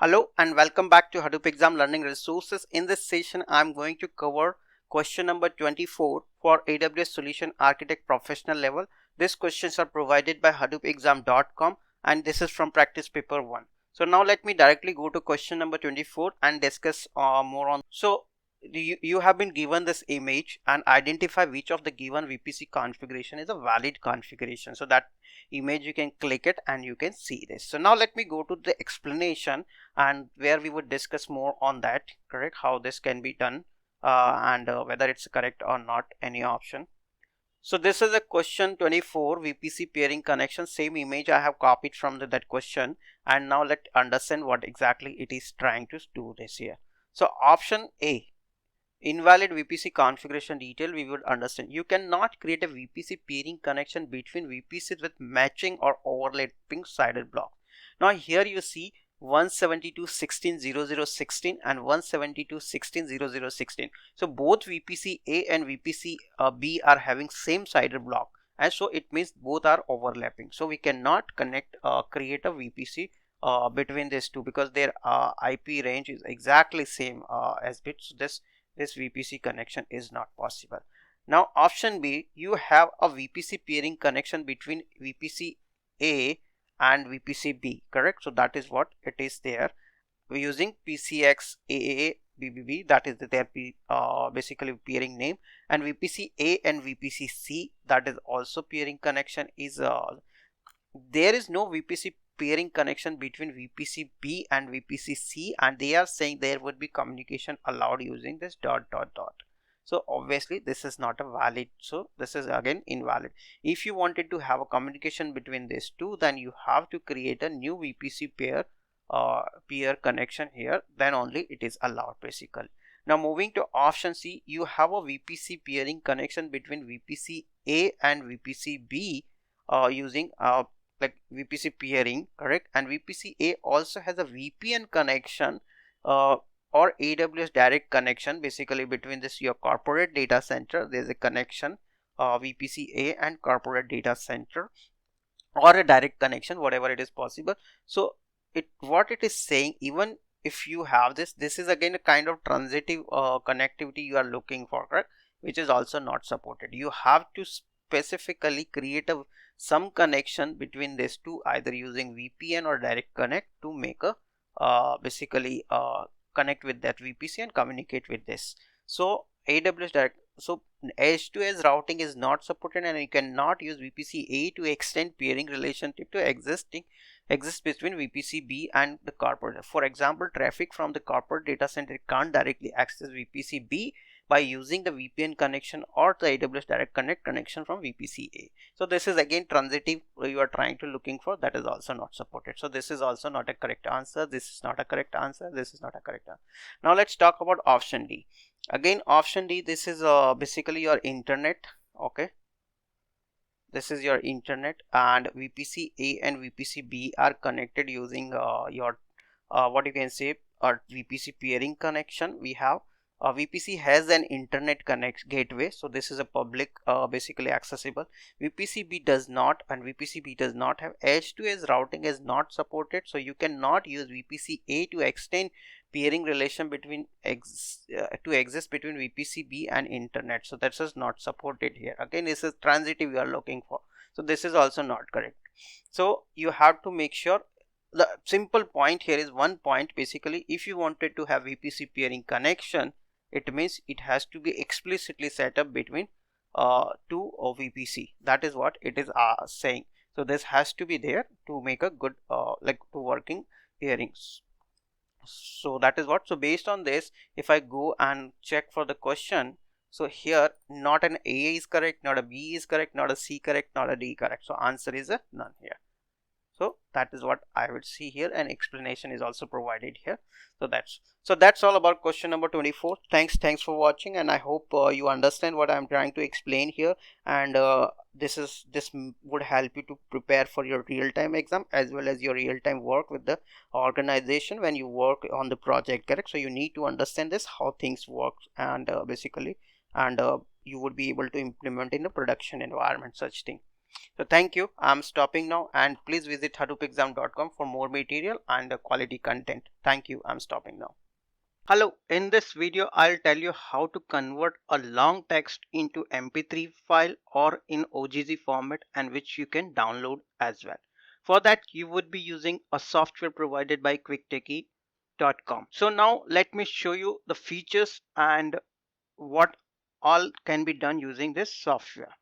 Hello and welcome back to Hadoop Exam Learning Resources. In this session, I'm going to cover question number 24 for AWS Solution Architect Professional Level. These questions are provided by HadoopExam.com and this is from practice paper 1. So now let me directly go to question number 24 and discuss more on. So you have been given this image and identify which of the given VPC configuration is a valid configuration. So that image you can click it and you can see this. So now let me go to the explanation and where we would discuss more on that, correct, how this can be done and whether it's correct or not, any option. So this is a question 24 VPC peering connection. Same image I have copied from that question, and now let's understand what exactly it is trying to do this here. So option A, invalid VPC configuration detail, we would understand. You cannot create a VPC peering connection between VPCs with matching or overlapping sided blocks. Now here you see 172.16.00.16 and 172.16.00.16. So both VPC A and VPC B are having same sided block, and so it means both are overlapping. So we cannot connect create a VPC between these two because their IP range is exactly same as bits. So this VPC connection is not possible. Now option B, you have a VPC peering connection between VPC A and VPC B, correct? So that is what it is there. We're using PCX AAA BBB, that is their basically peering name, and VPC A and VPC C, that is also peering connection is there is no VPC peering connection between VPC B and VPC C, and they are saying there would be communication allowed using this ... So obviously this is not a valid, so this is again invalid. If you wanted to have a communication between these two, then you have to create a new VPC peer connection here, then only it is allowed basically. Now moving to option C, you have a VPC peering connection between VPC A and VPC B using like VPC peering, correct, and VPC A also has a VPN connection or AWS direct connection basically between this your corporate data center. There's a connection VPC A and corporate data center, or a direct connection, whatever it is possible. So what it is saying, even if you have this is again a kind of transitive connectivity you are looking for, correct, which is also not supported. You have to specifically create some connection between these two, either using VPN or direct connect to make a basically connect with that VPC and communicate with this. So AWS direct, so edge to edge routing is not supported, and you cannot use VPC A to extend peering relationship to exist between VPC B and the corporate. For example, traffic from the corporate data center can't directly access VPC B by using the VPN connection or the AWS direct connect connection from VPC A. So this is again transitive you are trying to looking for, that is also not supported. So this is also not a correct answer, this is not a correct answer, this is not a correct answer. Now let's talk about option D. Again option D, this is basically your internet, okay, this is your internet, and VPC A and VPC B are connected using your what you can say VPC peering connection. We have VPC has an internet connect gateway, so this is a public basically accessible. VPC B does not, and VPC B does not have edge to edge routing is not supported, so you cannot use VPC A to extend peering relation between to exist between VPC B and internet. So that is not supported here. Again, this is transitive you are looking for, so this is also not correct. So you have to make sure. The simple point here is one point, basically if you wanted to have VPC peering connection, it means it has to be explicitly set up between two VPC. That is what it is saying. So this has to be there to make a good like to working peerings. So that is what. So based on this, if I go and check for the question, so here not an A is correct, not a B is correct, not a C correct, not a D correct. So answer is a none here. So that is what I would see here, and explanation is also provided here. So that's all about question number 24. Thanks for watching, and I hope you understand what I'm trying to explain here, and this would help you to prepare for your real-time exam as well as your real-time work with the organization when you work on the project, correct? So you need to understand this, how things work, and basically, and you would be able to implement in a production environment such thing. So thank you. I'm stopping now, and please visit hadoopexam.com for more material and quality content. Thank you. I'm stopping now. Hello, in this video I'll tell you how to convert a long text into MP3 file or in OGZ format, and which you can download as well. For that you would be using a software provided by quicktechie.com. So now let me show you the features and what all can be done using this software.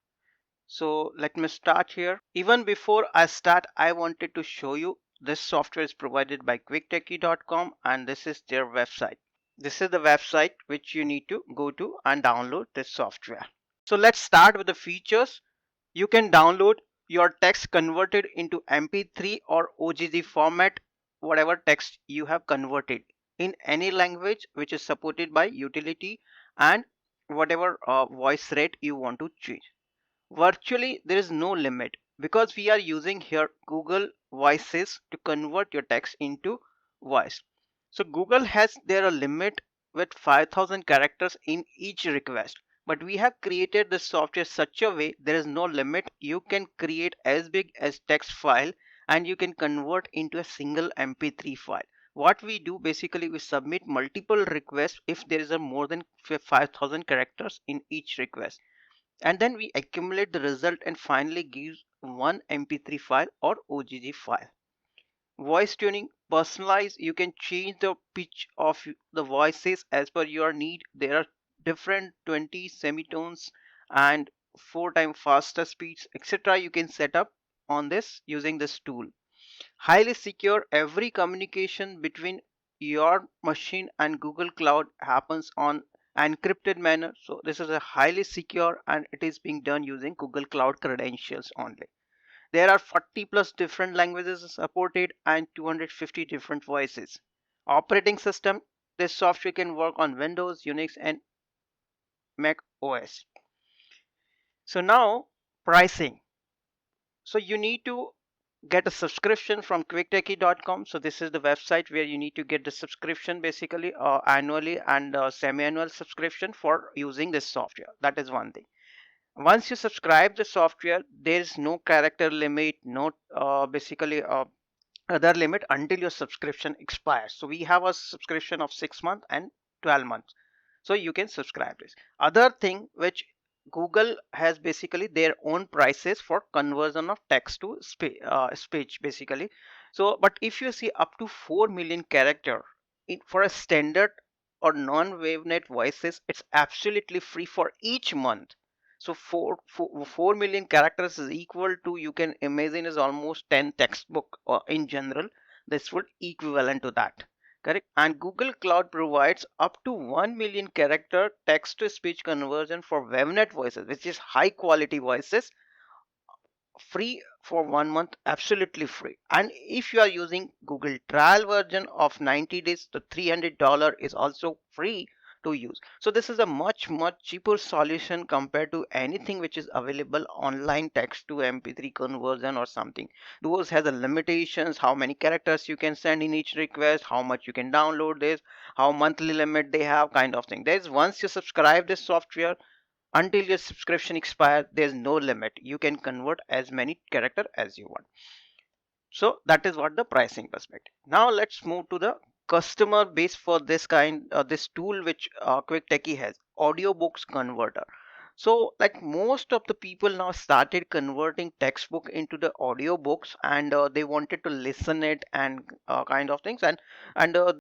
So let me start here. Even before I start, I wanted to show you this software is provided by quicktechie.com, and this is their website. This is the website which you need to go to and download this software. So let's start with the features. You can download your text converted into MP3 or OGZ format, whatever text you have converted in any language which is supported by utility, and whatever voice rate you want to change. Virtually there is no limit because we are using here Google Voices to convert your text into voice. So Google has there a limit with 5000 characters in each request, but we have created this software such a way there is no limit. You can create as big as text file and you can convert into a single MP3 file. What we do basically, we submit multiple requests if there is a more than 5000 characters in each request, and then we accumulate the result and finally gives one MP3 file or OGG file. Voice tuning, personalized. You can change the pitch of the voices as per your need. There are different 20 semitones and 4 times faster speeds, etc. You can set up on this using this tool. Highly secure. Every communication between your machine and Google Cloud happens on encrypted manner. So this is a highly secure and it is being done using Google Cloud credentials only. There are 40 plus different languages supported and 250 different voices. Operating system. This software can work on Windows, Unix and Mac OS. So now pricing. So you need to get a subscription from quicktechie.com. So this is the website where you need to get the subscription basically annually and semi-annual subscription for using this software. That is one thing. Once you subscribe the software, there is no character limit, no basically other limit until your subscription expires. So we have a subscription of 6 months and 12 months. So you can subscribe this. Other thing which Google has basically their own prices for conversion of text to speech basically. So but if you see up to 4 million character for a standard or non-wavenet voices, it's absolutely free for each month. So 4 million characters is equal to, you can imagine, is almost 10 textbook in general. This would equivalent to that. Correct. And Google Cloud provides up to 1 million character text to speech conversion for WebNet voices, which is high quality voices, free for 1 month, absolutely free. And if you are using Google trial version of 90 days, the $300 is also free to use. So this is a much cheaper solution compared to anything which is available online text to MP3 conversion or something. Those has a limitations, how many characters you can send in each request, how much you can download this, how monthly limit they have, kind of thing. There's once you subscribe this software, until your subscription expires, there's no limit. You can convert as many character as you want. So that is what the pricing perspective. Now let's move to the customer base for this this tool which quicktechie has, audiobooks converter. So like most of the people now started converting textbook into the audiobooks, and they wanted to listen it and kind of things, and